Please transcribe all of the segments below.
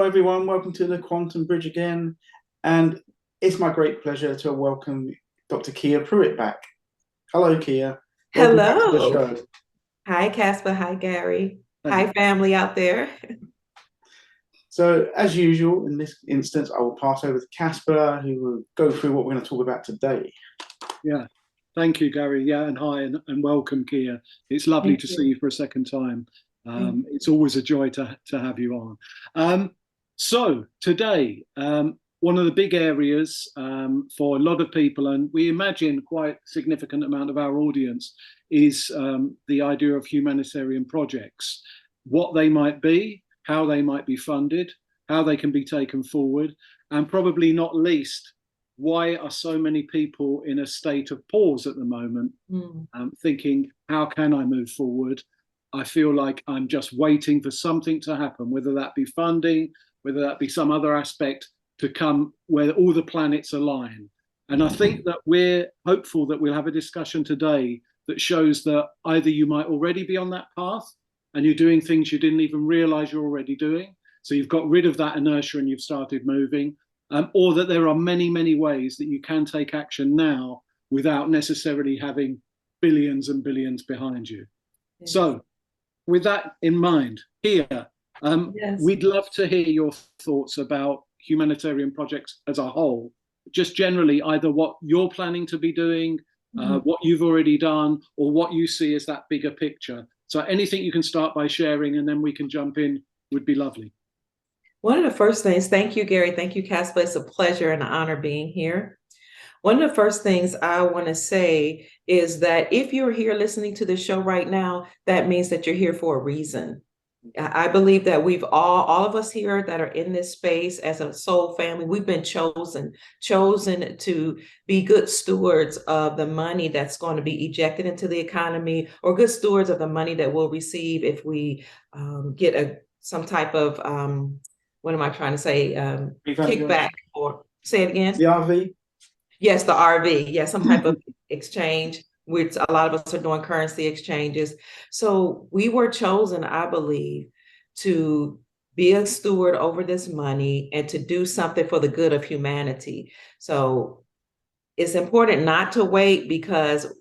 everyone. Welcome to the Quantum Bridge again. And it's my great pleasure to welcome Dr. Kia Pruitt back. Hello, Kia. Welcome back to the Hello. show. Hi, Casper. Hi, Gary. Thank Hi, you. family out there. So, as usual, in this instance, I will pass over to Casper, who will go through what we're going to talk about today. Yeah, thank you, Gary. Yeah, and hi and welcome, Kia. It's lovely Thank to see you. you for a second time. Thank It's always a joy to have you on. So today, one of the big areas for a lot of people, and we imagine quite significant amount of our audience, is the idea of humanitarian projects, what they might be, how they might be funded, how they can be taken forward, and probably not least, why are so many people in a state of pause at the moment, you. thinking, how can I move forward? I feel like I'm just waiting for something to happen, whether that be funding, whether that be some other aspect to come where all the planets align. And I think that we're hopeful that we'll have a discussion today that shows that either you might already be on that path and you're doing things you didn't even realize you're already doing. So you've got rid of that inertia and you've started moving, or that there are many, many ways that you can take action now without necessarily having billions and billions behind you. Yes. So with that in mind, here, Yes. we'd love to hear your thoughts about humanitarian projects as a whole, just generally either what you're planning to be doing, what you've already done, or what you see as that bigger picture. So anything you can start by sharing and then we can jump in would be lovely. One of the first things, thank you, Gary. Thank you, Casper. It's a pleasure and an honor being here. One of the first things I want to say is that if you're here listening to the show right now, that means that you're here for a reason. I believe that we've all of us here that are in this space as a soul family, we've been chosen to be good stewards of the money that's going to be ejected into the economy, or good stewards of the money that we'll receive if we get some type of, what am I trying to say? Kickback, or say it again. The RV? Yes, the RV. Yes, some type of exchange, which a lot of us are doing currency exchanges. So we were chosen, I believe, to be a steward over this money and to do something for the good of humanity. So it's important not to wait, because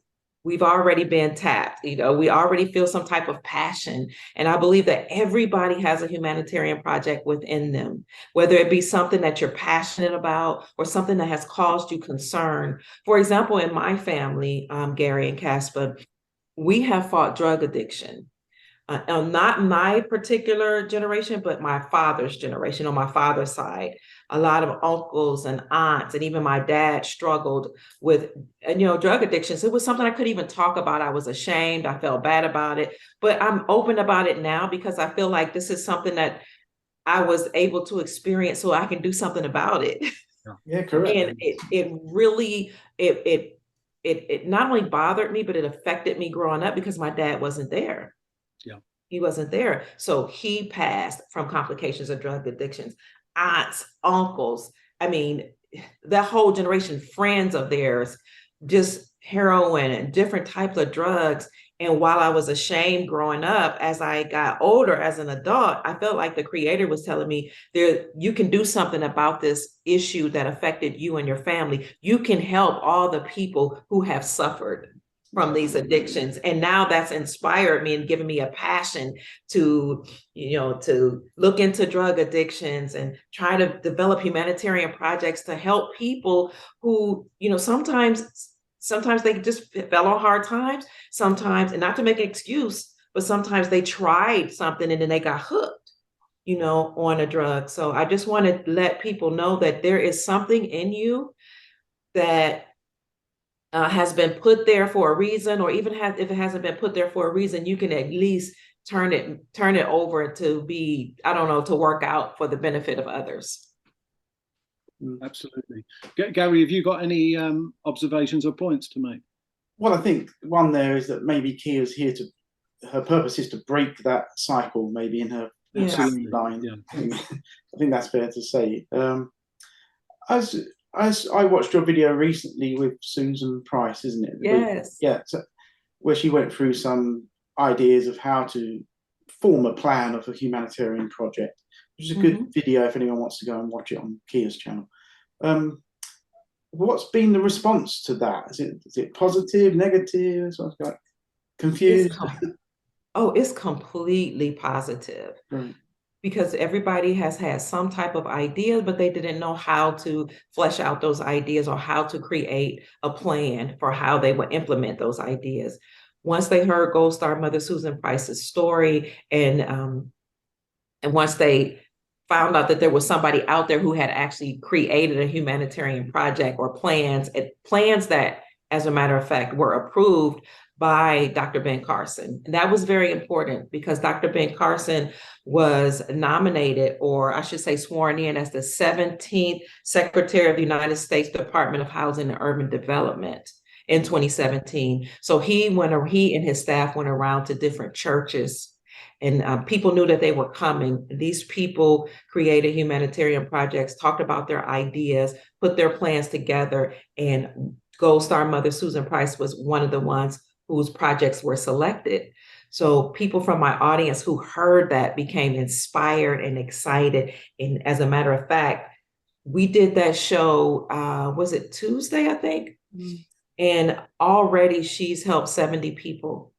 we've already been tapped. We already feel some type of passion. And I believe that everybody has a humanitarian project within them, whether it be something that you're passionate about or something that has caused you concern. For example, in my family, Gary and Casper, we have fought drug addiction. Not my particular generation, but my father's generation, on my father's side. A lot of uncles and aunts, and even my dad struggled with, drug addictions. It was something I couldn't even talk about. I was ashamed. I felt bad about it, but I'm open about it now because I feel like this is something that I was able to experience, so I can do something about it. Yeah, correct. And it really, it not only bothered me, but it affected me growing up because my dad wasn't there. Yeah. He wasn't there. So he passed from complications of drug addictions. Aunts, uncles, I mean, that whole generation, friends of theirs, just heroin and different types of drugs. And while I was ashamed growing up, as I got older as an adult, I felt like the creator was telling me, you can do something about this issue that affected you and your family. You can help all the people who have suffered from these addictions. And now that's inspired me and given me a passion to, to look into drug addictions and try to develop humanitarian projects to help people who, sometimes they just fell on hard times, sometimes, and not to make an excuse, but sometimes they tried something and then they got hooked, on a drug. So I just want to let people know that there is something in you that has been put there for a reason, or even if it hasn't been put there for a reason, you can at least turn it over to be, I don't know, to work out for the benefit of others. Absolutely. Gary, have you got any observations or points to make? Well, I think one there is that maybe Kia's here her purpose is to break that cycle, maybe in her family line. Yeah. I think that's fair to say. As I watched your video recently with Susan Price, isn't it? Yes. Yeah. So, where she went through some ideas of how to form a plan of a humanitarian project. which is a good video if anyone wants to go and watch it on Kia's channel. What's been the response to that? Is it positive, negative, sort of like confused? It's completely positive. Right. Because everybody has had some type of idea, but they didn't know how to flesh out those ideas or how to create a plan for how they would implement those ideas. Once they heard Gold Star Mother Susan Price's story, and once they found out that there was somebody out there who had actually created a humanitarian project or plans that, as a matter of fact, were approved by Dr. Ben Carson. And that was very important because Dr. Ben Carson was nominated, or I should say sworn in, as the 17th Secretary of the United States Department of Housing and Urban Development in 2017. So he and his staff went around to different churches, and people knew that they were coming. These people created humanitarian projects, talked about their ideas, put their plans together, and Gold Star Mother Susan Price was one of the ones whose projects were selected. So people from my audience who heard that became inspired and excited. And as a matter of fact, we did that show, was it Tuesday, I think? And already she's helped 70 people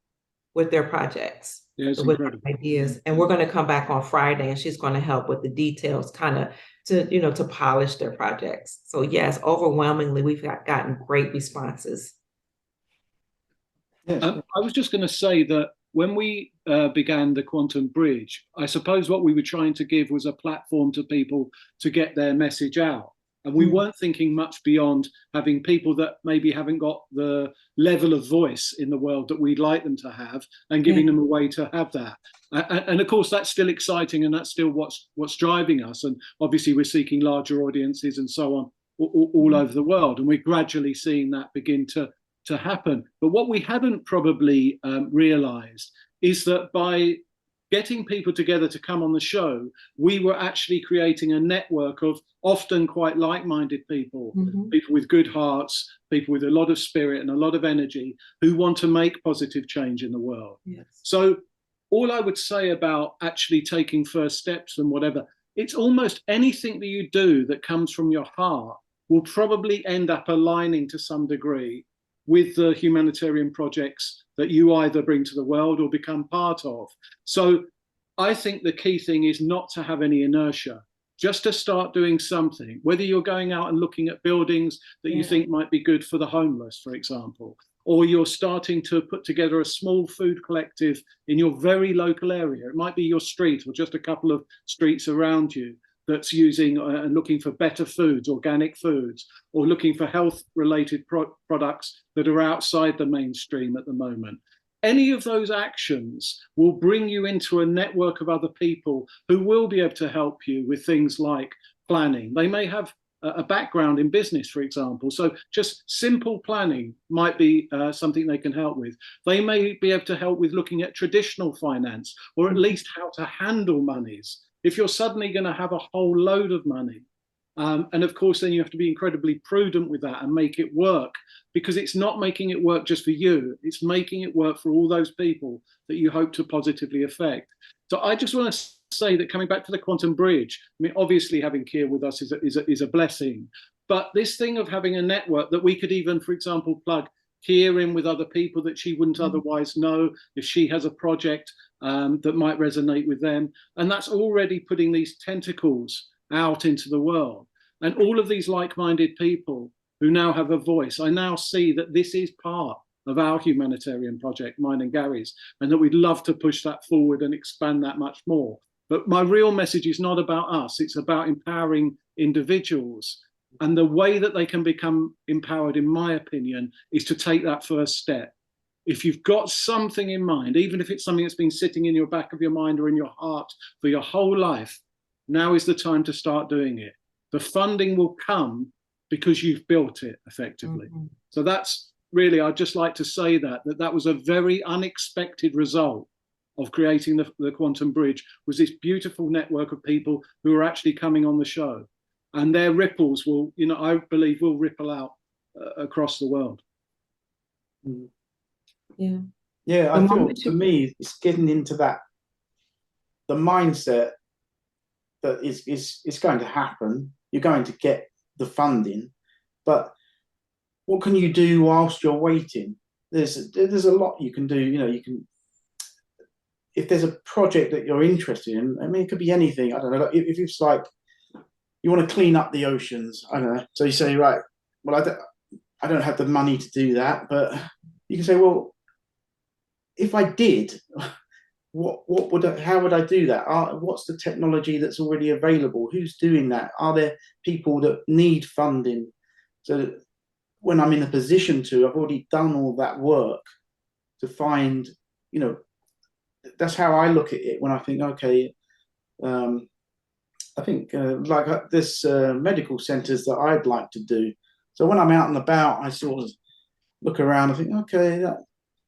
with their projects. Yeah, it's with incredible. Ideas. And we're going to come back on Friday and she's going to help with the details, kind of to polish their projects. So yes, overwhelmingly, we've gotten great responses. I was just going to say that when we began the Quantum Bridge, I suppose what we were trying to give was a platform to people to get their message out. And we weren't thinking much beyond having people that maybe haven't got the level of voice in the world that we'd like them to have, and giving them a way to have that. And of course, that's still exciting, and that's still what's driving us. And obviously, we're seeking larger audiences and so on all over the world. And we're gradually seeing that begin to happen. But what we hadn't probably realized is that by getting people together to come on the show, we were actually creating a network of often quite like-minded people, people with good hearts, people with a lot of spirit and a lot of energy who want to make positive change in the world. Yes. So all I would say about actually taking first steps and whatever, it's almost anything that you do that comes from your heart will probably end up aligning to some degree with the humanitarian projects that you either bring to the world or become part of. So I think the key thing is not to have any inertia, just to start doing something, whether you're going out and looking at buildings that you think might be good for the homeless, for example, or you're starting to put together a small food collective in your very local area. It might be your street or just a couple of streets around you that's using and looking for better foods, organic foods, or looking for health-related products that are outside the mainstream at the moment. Any of those actions will bring you into a network of other people who will be able to help you with things like planning. They may have a background in business, for example, so just simple planning might be something they can help with. They may be able to help with looking at traditional finance, or at least how to handle monies. If you're suddenly going to have a whole load of money, and of course, then you have to be incredibly prudent with that and make it work, because it's not making it work just for you. It's making it work for all those people that you hope to positively affect. So I just want to say that, coming back to the Quantum Bridge, I mean, obviously having Kia with us is a blessing, but this thing of having a network that we could even, for example, plug Kia in with other people that she wouldn't otherwise know if she has a project that might resonate with them. And that's already putting these tentacles out into the world. And all of these like-minded people who now have a voice, I now see that this is part of our humanitarian project, mine and Gary's, and that we'd love to push that forward and expand that much more. But my real message is not about us, it's about empowering individuals. And the way that they can become empowered, in my opinion, is to take that first step. If you've got something in mind, even if it's something that's been sitting in your back of your mind or in your heart for your whole life, now is the time to start doing it. The funding will come because you've built it effectively. So that's really, I'd just like to say that was a very unexpected result of creating the Quantum Bridge, was this beautiful network of people who are actually coming on the show. And their ripples will, I believe, will ripple out across the world. Yeah, I feel, for me, it's getting into the mindset that it's going to happen. You're going to get the funding, but what can you do whilst you're waiting? There's a lot you can do. You can, if there's a project that you're interested in. I mean, it could be anything. I don't know. If it's like you want to clean up the oceans, I don't know. So you say, right, well, I don't have the money to do that, but you can say, well, if I did, how would I do that? What's the technology that's already available? Who's doing that? Are there people that need funding? So that when I'm in a position to, I've already done all that work to find, that's how I look at it when I think, okay, I think like this medical centres that I'd like to do. So when I'm out and about, I sort of look around and think, okay,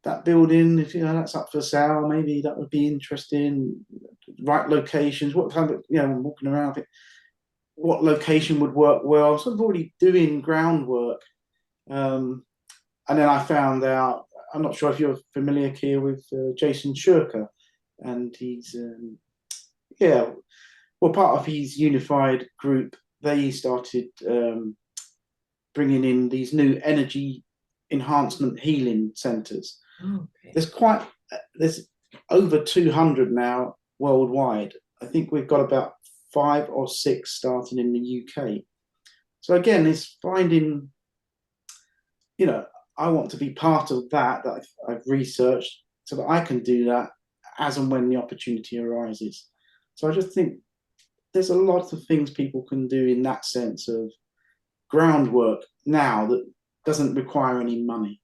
that building, if that's up for sale, maybe that would be interesting. Right locations, what kind of, I'm walking around, I think, what location would work well. I'm sort of already doing groundwork. And then I found out, I'm not sure if you're familiar, Kia, with Jason Shurker, and he's, part of his unified group, they started bringing in these new energy enhancement healing centres. Okay. There's over 200 now worldwide. I think we've got about 5 or 6 starting in the UK. So again, it's finding, I want to be part of that I've researched so that I can do that as and when the opportunity arises. So I just think there's a lot of things people can do in that sense of groundwork now that doesn't require any money.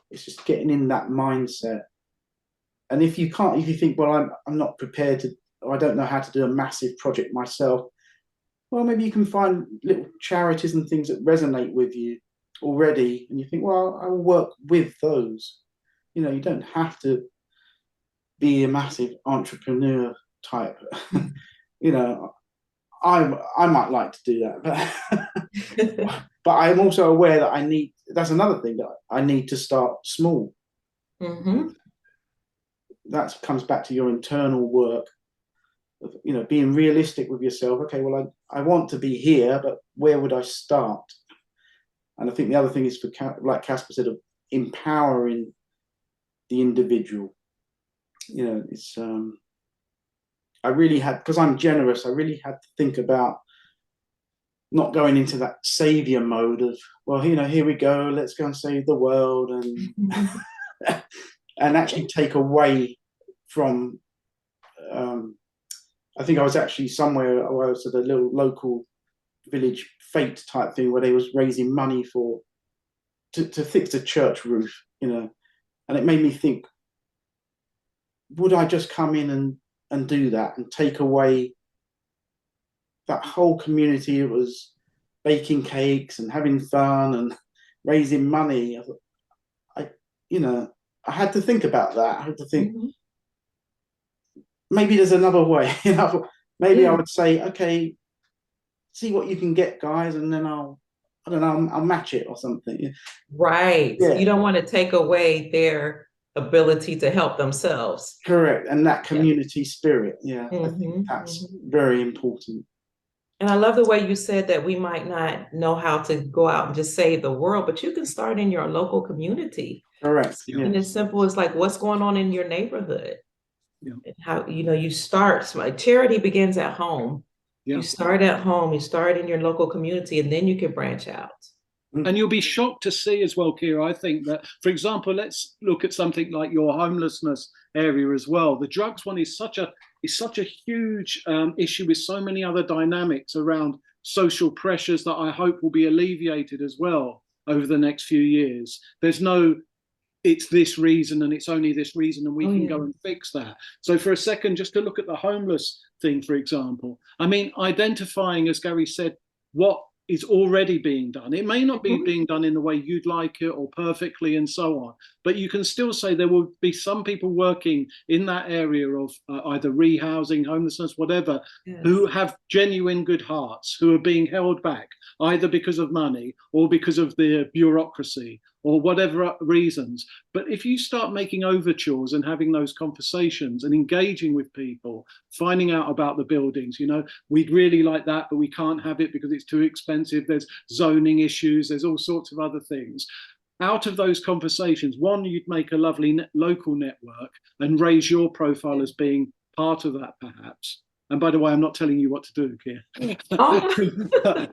It's just getting in that mindset. And if you think, well, I'm not prepared to, or I don't know how to do a massive project myself, well, maybe you can find little charities and things that resonate with you already. And you think, well, I will work with those. You don't have to be a massive entrepreneur type. I might like to do that, but I'm also aware that that's another thing, that I need to start small. Mm-hmm. That comes back to your internal work of, being realistic with yourself. Okay, well, I want to be here, but where would I start? And I think the other thing is, like Casper said, of empowering the individual. It's I really had, because I'm generous, I really had to think about not going into that savior mode of, well, here we go, let's go and save the world, and and actually take away from. I think I was actually somewhere, I was at a little local village fete type thing where they was raising money to fix a church roof, and it made me think, would I just come in and do that and take away that whole community that was baking cakes and having fun and raising money? I had to think about that. I had to think, maybe there's another way. Maybe I would say, okay, see what you can get, guys, and then I'll match it or something. Right. Yeah. You don't want to take away their ability to help themselves. Correct. And that community spirit. Yeah. I think that's very important. And I love the way you said that we might not know how to go out and just save the world, but you can start in your local community. Correct. And as simple as like what's going on in your neighborhood. Yeah. And how, you start, charity begins at home. Yeah. You start at home, you start in your local community, and then you can branch out. And you'll be shocked to see as well, Kira, I think that, for example, let's look at something like your homelessness area as well. The drugs one is such a huge issue with so many other dynamics around social pressures that I hope will be alleviated as well over the next few years. There's no, it's this reason and it's only this reason and we can go and fix that. So for a second, just to look at the homeless thing, for example, I mean, identifying, as Gary said, what is already being done. It may not be being done in the way you'd like it or perfectly and so on, but you can still say there will be some people working in that area of either rehousing, homelessness, whatever, who have genuine good hearts, who are being held back either because of money or because of the bureaucracy or whatever reasons. But if you start making overtures and having those conversations and engaging with people, finding out about the buildings, we'd really like that, but we can't have it because it's too expensive. There's zoning issues. There's all sorts of other things. Out of those conversations, one, you'd make a lovely local network and raise your profile as being part of that, perhaps. And by the way, I'm not telling you what to do, Keir. Oh.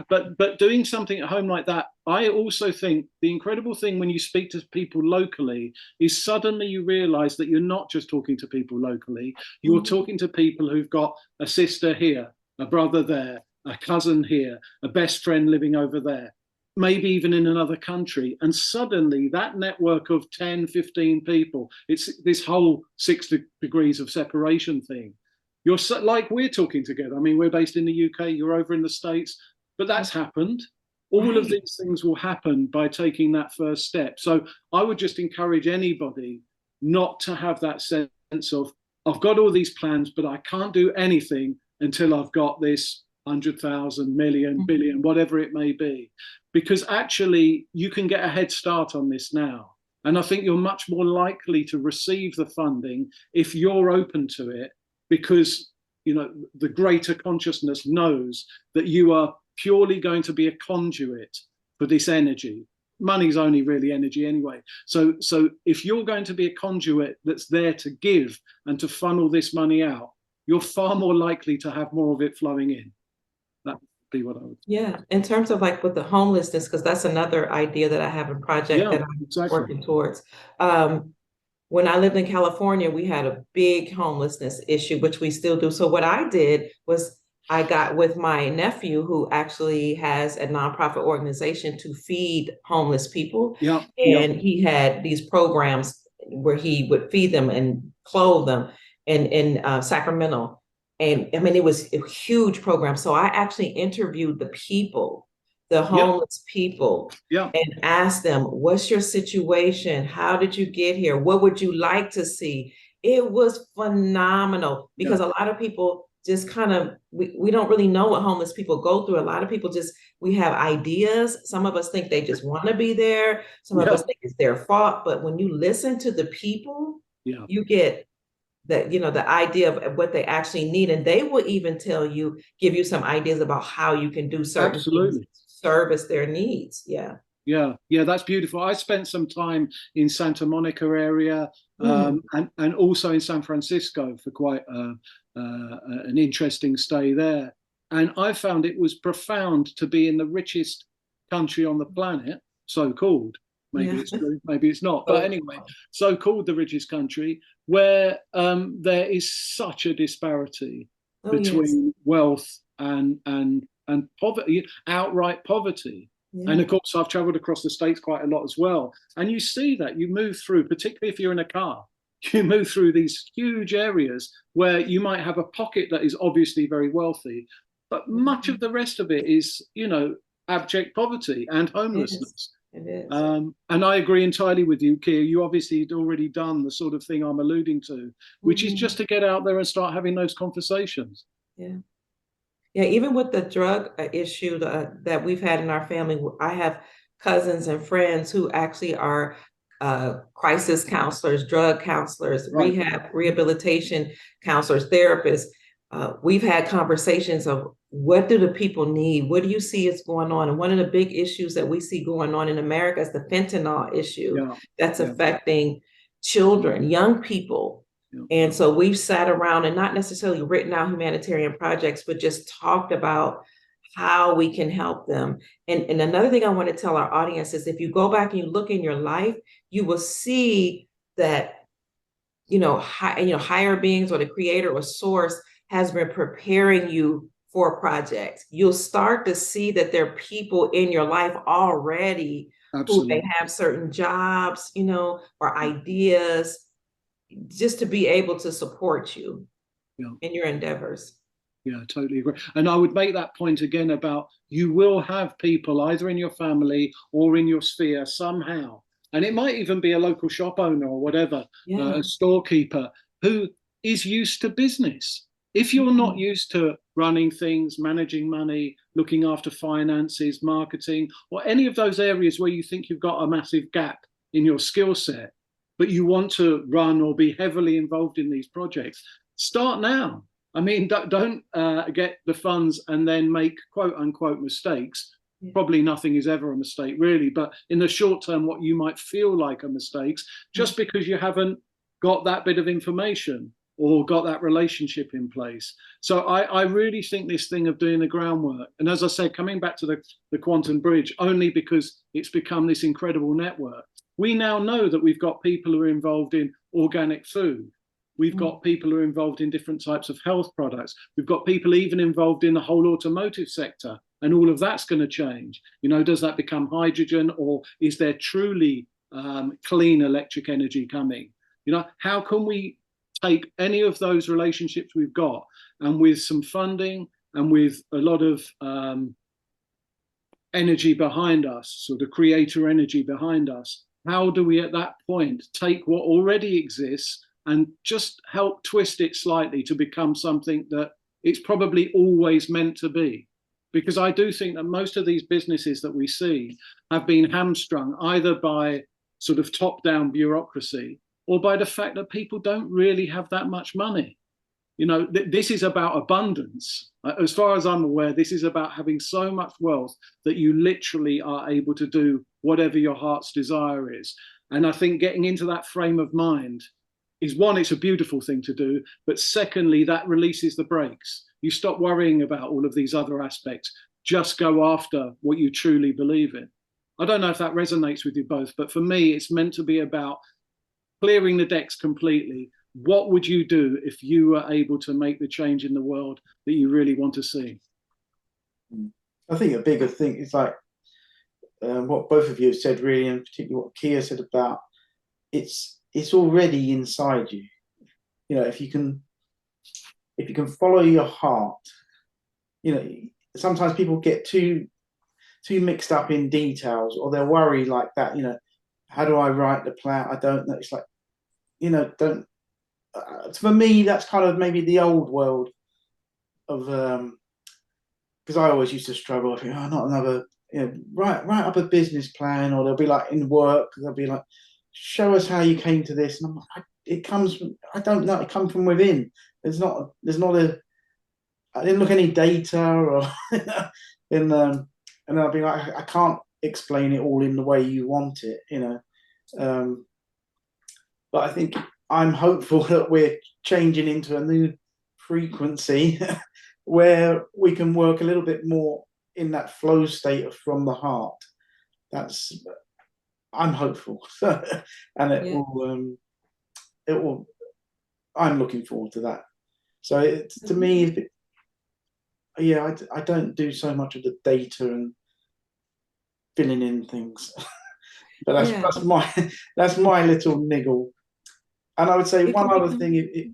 but doing something at home like that, I also think the incredible thing when you speak to people locally is suddenly you realize that you're not just talking to people locally, you're talking to people who've got a sister here, a brother there, a cousin here, a best friend living over there, maybe even in another country. And suddenly that network of 10, 15 people, it's this whole 6 degrees of separation thing. You're like we're talking together. I mean, we're based in the UK, you're over in the States, but that's happened. All of these things will happen by taking that first step. So I would just encourage anybody not to have that sense of, I've got all these plans, but I can't do anything until I've got this 100,000, million, billion, whatever it may be. Because actually you can get a head start on this now. And I think you're much more likely to receive the funding if you're open to it, because the greater consciousness knows that you are purely going to be a conduit for this energy. Money's only really energy anyway. So if you're going to be a conduit that's there to give and to funnel this money out, you're far more likely to have more of it flowing in. That would be what I would say. Yeah, in terms of like with the homelessness, because that's another idea that I have a project that I'm working towards. When I lived in California, we had a big homelessness issue, which we still do. So what I did was I got with my nephew, who actually has a nonprofit organization to feed homeless people. And he had these programs where he would feed them and clothe them in Sacramento. And I mean, it was a huge program. So I actually interviewed the people, the homeless people, and asked them, what's your situation? How did you get here? What would you like to see? It was phenomenal because a lot of people just kind of, we don't really know what homeless people go through. A lot of people we have ideas. Some of us think they just want to be there. Some of us think it's their fault. But when you listen to the people, you get that, the idea of what they actually need. And they will even give you some ideas about how you can do certain things to service their needs. Yeah, that's beautiful. I spent some time in Santa Monica area and also in San Francisco for quite an interesting stay there. And I found it was profound to be in the richest country on the planet, so-called. Maybe it's true, maybe it's not. But anyway, so-called the richest country, where there is such a disparity between wealth and poverty, outright poverty. And of course, I've traveled across the States quite a lot as well. And you see that you move through, particularly if you're in a car, you move through these huge areas where you might have a pocket that is obviously very wealthy, but much of the rest of it is, abject poverty and homelessness. It is. And I agree entirely with you, Keir. You obviously had already done the sort of thing I'm alluding to, which is just to get out there and start having those conversations. Yeah, even with the drug issue that we've had in our family, I have cousins and friends who actually are crisis counselors, drug counselors, rehabilitation counselors, therapists. We've had conversations of what do the people need? What do you see is going on? And one of the big issues that we see going on in America is the fentanyl issue that's affecting children, young people. And so we've sat around and not necessarily written out humanitarian projects, but just talked about how we can help them. And another thing I want to tell our audience is if you go back and you look in your life, you will see that, higher beings or the creator or source has been preparing you for projects. You'll start to see that there are people in your life already who may have certain jobs, or ideas, just to be able to support you in your endeavors. Yeah, totally agree. And I would make that point again about you will have people either in your family or in your sphere somehow. And it might even be a local shop owner or whatever, a storekeeper who is used to business. If you're not used to running things, managing money, looking after finances, marketing, or any of those areas where you think you've got a massive gap in your skill set, but you want to run or be heavily involved in these projects, start now. I mean, don't get the funds and then make quote unquote mistakes. Yeah. Probably nothing is ever a mistake, really. But in the short term, what you might feel like are mistakes, just because you haven't got that bit of information or got that relationship in place. So I really think this thing of doing the groundwork, and as I said, coming back to the Quantum Bridge, only because it's become this incredible network. We now know that we've got people who are involved in organic food. We've got people who are involved in different types of health products. We've got people even involved in the whole automotive sector, and all of that's going to change. You know, does that become hydrogen, or is there truly clean electric energy coming? You know, how can we take any of those relationships we've got, and with some funding and with a lot of energy behind us, sort of creator energy behind us, how do we at that point take what already exists and just help twist it slightly to become something that it's probably always meant to be? Because I do think that most of these businesses that we see have been hamstrung either by sort of top-down bureaucracy or by the fact that people don't really have that much money. You know, this is about abundance. As far as I'm aware, this is about having so much wealth that you literally are able to do whatever your heart's desire is. And I think getting into that frame of mind is, one, it's a beautiful thing to do, but secondly, that releases the brakes. You stop worrying about all of these other aspects. Just go after what you truly believe in. I don't know if that resonates with you both, but for me, it's meant to be about clearing the decks completely. What would you do if you were able to make the change in the world that you really want to see? I think a bigger thing is like what both of you have said, really, and particularly what Kia said about it's already inside you. You know, if you can follow your heart, you know, sometimes people get too mixed up in details, or they're worried like that. You know, how do I write the plan? I don't know. It's like, you know, don't. For me, that's kind of maybe the old world of because I always used to struggle. I think, oh, not another. You know, write up a business plan, or they'll be like in work. They'll be like, show us how you came to this, and I'm like, it comes from, I don't know. It comes from within. There's not a. I didn't look any data, or and I'll be like, I can't explain it all in the way you want it, you know. But I think I'm hopeful that we're changing into a new frequency where we can work a little bit more in that flow state of from the heart. I'm hopeful, and it will. I'm looking forward to that. So to me, I don't do so much of the data and filling in things, but that's my little niggle. And I would say one other thing,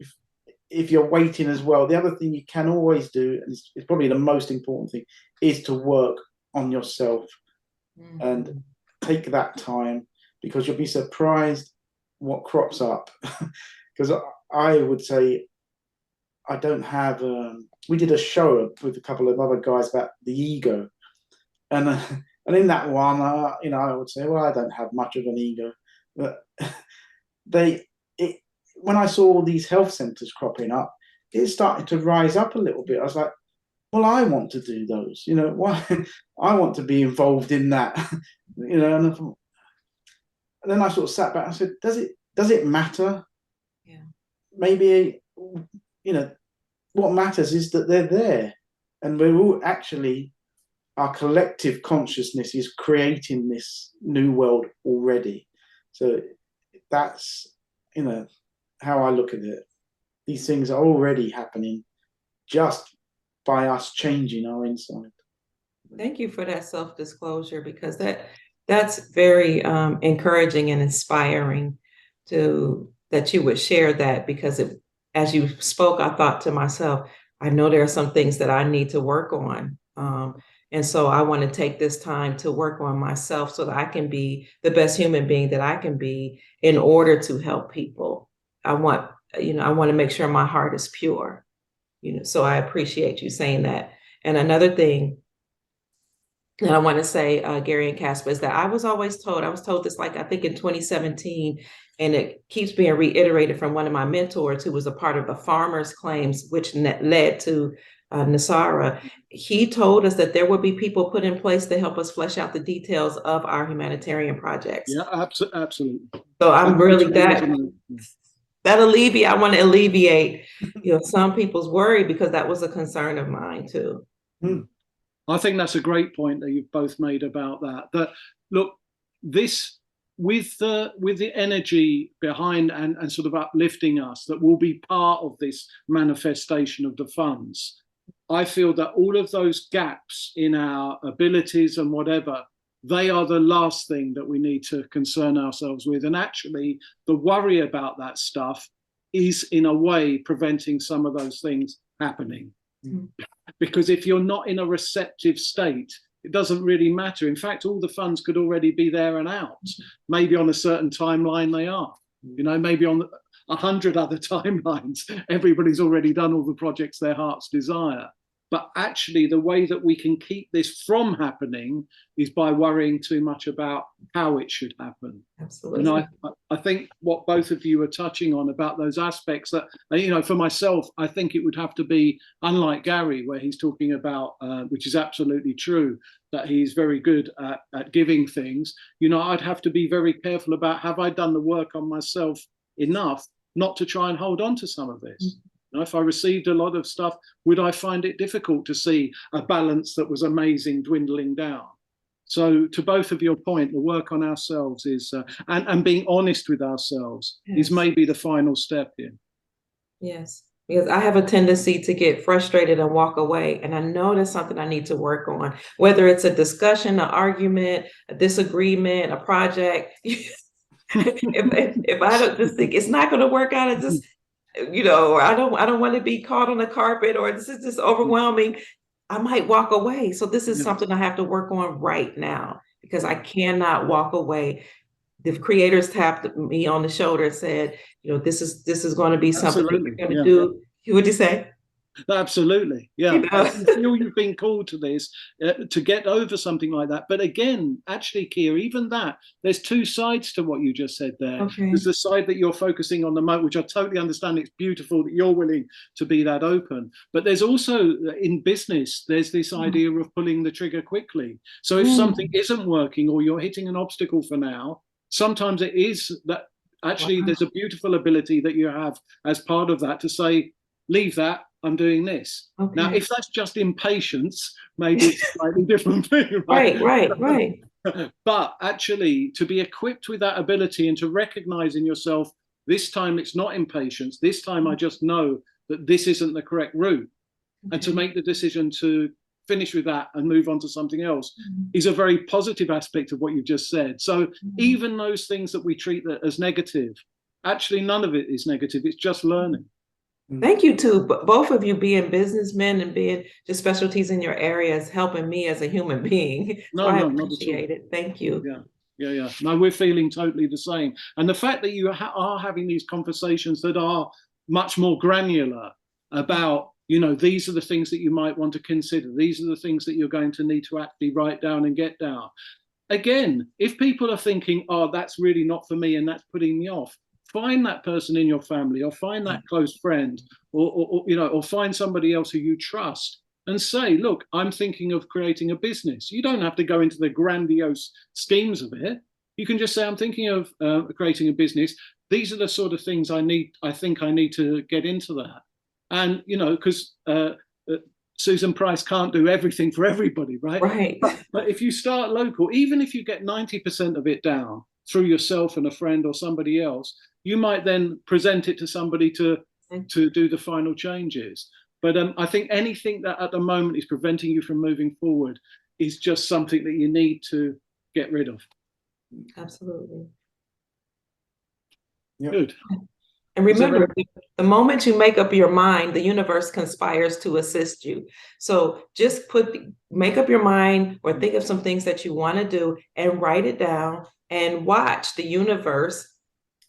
if you're waiting as well, the other thing you can always do, and it's probably the most important thing, is to work on yourself and take that time, because you'll be surprised what crops up. Because I would say I don't have. We did a show with a couple of other guys about the ego, and in that one, you know, I would say, well, I don't have much of an ego, but when I saw all these health centres cropping up, it started to rise up a little bit. I was like, well, I want to do those, you know, why? I want to be involved in that, you know. And then I sort of sat back and said, does it matter? Yeah. Maybe, you know, what matters is that they're there, and we're all actually, our collective consciousness is creating this new world already. So that's, you know, how I look at it. These things are already happening just by us changing our inside. Thank you for that self-disclosure, because that's very encouraging and inspiring that you would share that, because as you spoke, I thought to myself, I know there are some things that I need to work on. And so I want to take this time to work on myself so that I can be the best human being that I can be in order to help people. I want to make sure my heart is pure. So I appreciate you saying that. And another thing that I want to say, Gary and Casper, is that I was told this, like, I think in 2017, and it keeps being reiterated from one of my mentors who was a part of the farmers claims, which led to NESARA. He told us that there would be people put in place to help us flesh out the details of our humanitarian projects. Yeah, absolutely. So I'm really that I want to alleviate, some people's worry, because that was a concern of mine too. I think that's a great point that you've both made about that. That, look, this with the energy behind and sort of uplifting us, that will be part of this manifestation of the funds. I feel that all of those gaps in our abilities and whatever, they are the last thing that we need to concern ourselves with. And actually, the worry about that stuff is, in a way, preventing some of those things happening. Because if you're not in a receptive state, it doesn't really matter. In fact, all the funds could already be there and out. Maybe on a certain timeline they are. Maybe on 100 other timelines, everybody's already done all the projects their hearts desire. But actually, the way that we can keep this from happening is by worrying too much about how it should happen. Absolutely. And I think what both of you are touching on about those aspects that, for myself, I think it would have to be, unlike Gary, where he's talking about, which is absolutely true, that he's very good at giving things. I'd have to be very careful about, have I done the work on myself enough not to try and hold on to some of this? If I received a lot of stuff, would I find it difficult to see a balance that was amazing dwindling down? So to both of your point, the work on ourselves is, and being honest with ourselves, is maybe the final step here. Yes, because I have a tendency to get frustrated and walk away. And I know that's something I need to work on, whether it's a discussion, an argument, a disagreement, a project. if I don't just think it's not going to work out, it just, or I don't want to be caught on the carpet, or this is just overwhelming, I might walk away. So this is something I have to work on right now, because I cannot walk away. The creators tapped me on the shoulder and said, this is going to be something that you're going to do. What'd you say? Absolutely. Yeah. I feel you've been called to this, to get over something like that. But again, actually, Kia, even that, there's two sides to what you just said there. Okay. There's the side that you're focusing on the moment, which I totally understand. It's beautiful that you're willing to be that open. But there's also, in business, there's this idea of pulling the trigger quickly. So if something isn't working, or you're hitting an obstacle for now, sometimes it is that actually there's a beautiful ability that you have as part of that to say, leave that, I'm doing this. Okay. Now, if that's just impatience, maybe it's a slightly different thing. Right. But actually, to be equipped with that ability and to recognize in yourself, this time it's not impatience, this time I just know that this isn't the correct route. Okay. And to make the decision to finish with that and move on to something else is a very positive aspect of what you've just said. So even those things that we treat as negative, actually none of it is negative, it's just learning. Thank you to both of you, being businessmen and being just specialties in your areas, helping me as a human being. I appreciate it. Thank you. Yeah. No, we're feeling totally the same. And the fact that you are having these conversations that are much more granular about, these are the things that you might want to consider. These are the things that you're going to need to actually write down and get down. Again, if people are thinking, oh, that's really not for me and that's putting me off, find that person in your family, or find that close friend, or find somebody else who you trust and say, look, I'm thinking of creating a business. You don't have to go into the grandiose schemes of it. You can just say, I'm thinking of creating a business. These are the sort of things I think I need to get into that. And, because Susan Price can't do everything for everybody, right? Right. But if you start local, even if you get 90% of it down through yourself and a friend or somebody else, you might then present it to somebody to do the final changes. But I think anything that at the moment is preventing you from moving forward is just something that you need to get rid of. Absolutely. Yep. Good. And remember, the moment you make up your mind, the universe conspires to assist you. So just make up your mind, or think of some things that you want to do and write it down, and watch the universe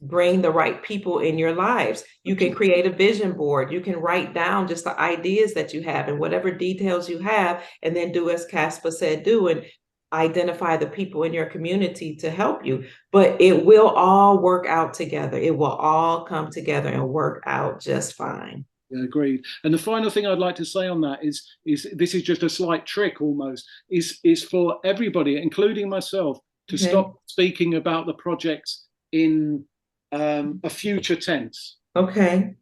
bring the right people in your lives. You can create a vision board. You can write down just the ideas that you have and whatever details you have, and then do as Casper said, do, and identify the people in your community to help you. But it will all work out together. It will all come together and work out just fine. Yeah, agreed. And the final thing I'd like to say on that is this is just a slight trick almost, is for everybody, including myself, to stop speaking about the projects in a future tense. Okay.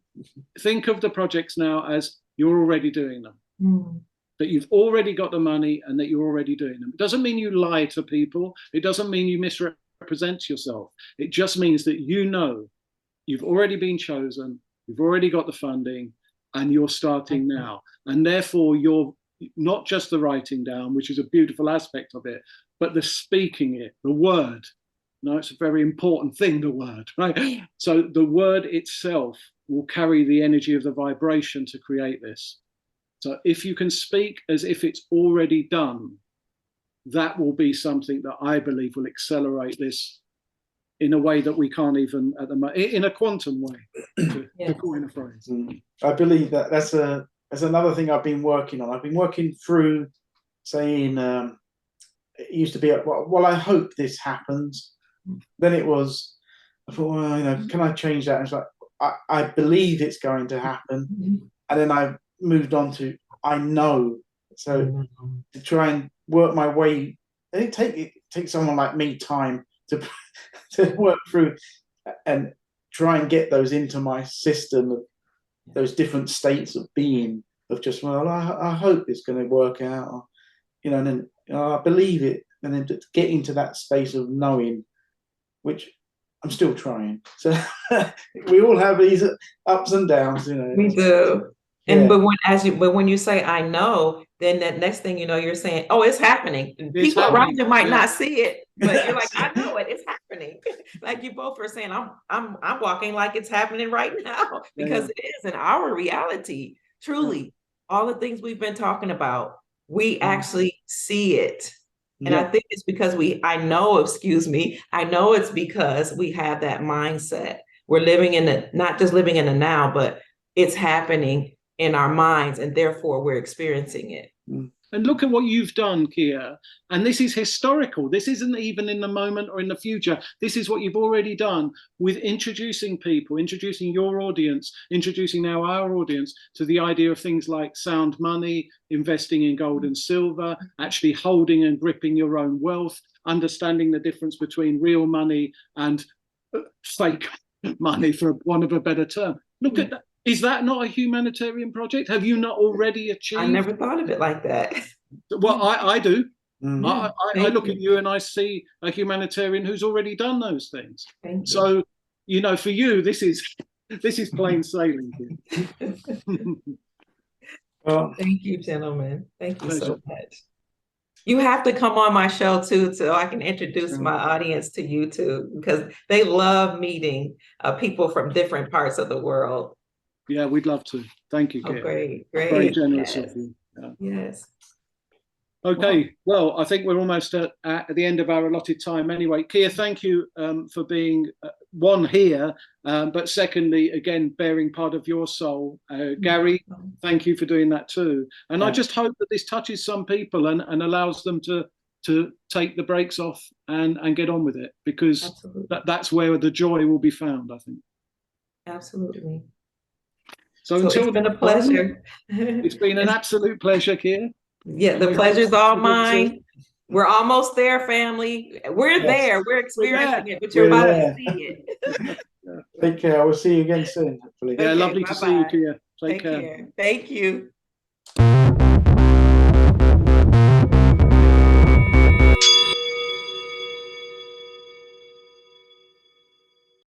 Think of the projects now as you're already doing them. That you've already got the money and that you're already doing them. It doesn't mean you lie to people. It doesn't mean you misrepresent yourself. It just means that you know you've already been chosen, you've already got the funding, and you're starting now. And therefore, you're not just the writing down, which is a beautiful aspect of it, but the speaking it, the word. No, it's a very important thing, the word, right? So the word itself will carry the energy of the vibration to create this. So if you can speak as if it's already done, that will be something that I believe will accelerate this in a way that we can't even at the moment, in a quantum way, to coin a phrase. I believe that's another thing I've been working on. I've been working through saying, it used to be, well, I hope this happens. Then it was, I thought, well, can I change that? And it's like, I believe it's going to happen. And then I moved on to I know. So to try and work my way, it takes someone like me time to work through and try and get those into my system, of those different states of being, of just, well, I hope it's going to work out, and then I believe it, and then to get into that space of knowing, which I'm still trying. So we all have these ups and downs, We do. And but when you say I know, then that next thing you know, you're saying, oh, it's happening. People around you might not see it, but you're like, I know it, it's happening. Like you both are saying, I'm walking like it's happening right now, because it is in our reality. Truly, all the things we've been talking about, we actually see it. And I think it's because I know it's because we have that mindset. We're living not just living in the now, but it's happening in our minds, and therefore we're experiencing it. And look at what you've done, Kia. And this is historical. This isn't even in the moment or in the future. This is what you've already done with introducing people, introducing your audience, introducing now our audience to the idea of things like sound money, investing in gold and silver, actually holding and gripping your own wealth, understanding the difference between real money and fake money, for want of a better term. Look at that. Is that not a humanitarian project? Have you not already achieved? I never thought of it like that. Well, I do. I look at you and I see a humanitarian who's already done those things. So, for you, this is plain sailing. Well, thank you, gentlemen. Thank you so much. You have to come on my show too, so I can introduce my audience to you too, because they love meeting people from different parts of the world. Yeah, we'd love to. Thank you, Kia. Oh, great. Very generous of you. Yes. Okay, well, I think we're almost at the end of our allotted time anyway. Kia, thank you for being, one, here, but secondly, again, bearing part of your soul. Gary, thank you for doing that too. And I just hope that this touches some people and allows them to take the brakes off and get on with it, because that's where the joy will be found, I think. Absolutely. So until it's been a pleasure. It's been an absolute pleasure, Kia. Yeah, the pleasure's all mine. We're almost there, family. We're there. We're experiencing it, but you're about to see it. Take care. I will see you again soon, hopefully. Yeah, lovely to see you, Kia. Take care. Thank you.